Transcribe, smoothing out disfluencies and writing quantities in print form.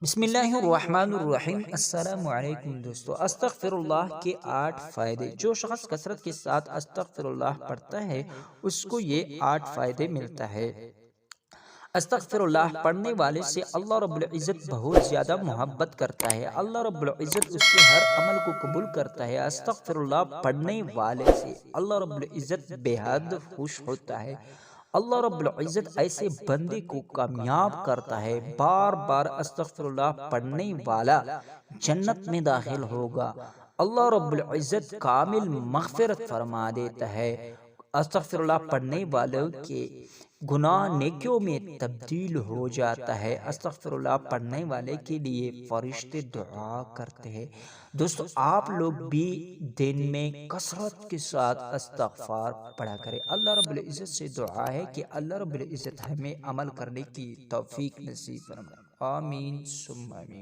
بسم اللہ الرحمن الرحیم۔ السلام علیکم دوستو۔ استغفر اللہ کے 8 فائدے۔ جو شخص کثرت کے ساتھ استغفر اللہ پڑھتا ہے اس کو یہ 8 فائدے ملتا ہے۔ استغفر اللہ پڑھنے والے سے اللہ رب العزت بہت زیادہ محبت کرتا ہے۔ اللہ رب العزت اس کے ہر عمل کو قبول کرتا ہے۔ استغفر اللہ پڑھنے والے سے اللہ رب العزت بے حد خوش ہوتا ہے۔ اللہ رب العزت ایسے بندے کو کامیاب کرتا ہے۔ بار بار استغفر اللہ پڑھنے والا جنت میں داخل ہوگا۔ اللہ رب العزت کامل مغفرت فرما دیتا ہے۔ استغفر اللہ پڑھنے والوں کے گناہ نیکیوں میں تبدیل ہو جاتا ہے۔ استغفر اللہ پڑھنے والے کے لیے فرشتے دعا کرتے ہیں۔ دوستو آپ لوگ بھی دن میں کثرت کے ساتھ استغفار پڑھا کریں۔ اللہ رب العزت سے دعا ہے کہ اللہ رب العزت ہمیں عمل کرنے کی توفیق نصیب فرمائے۔ آمین ثم آمین۔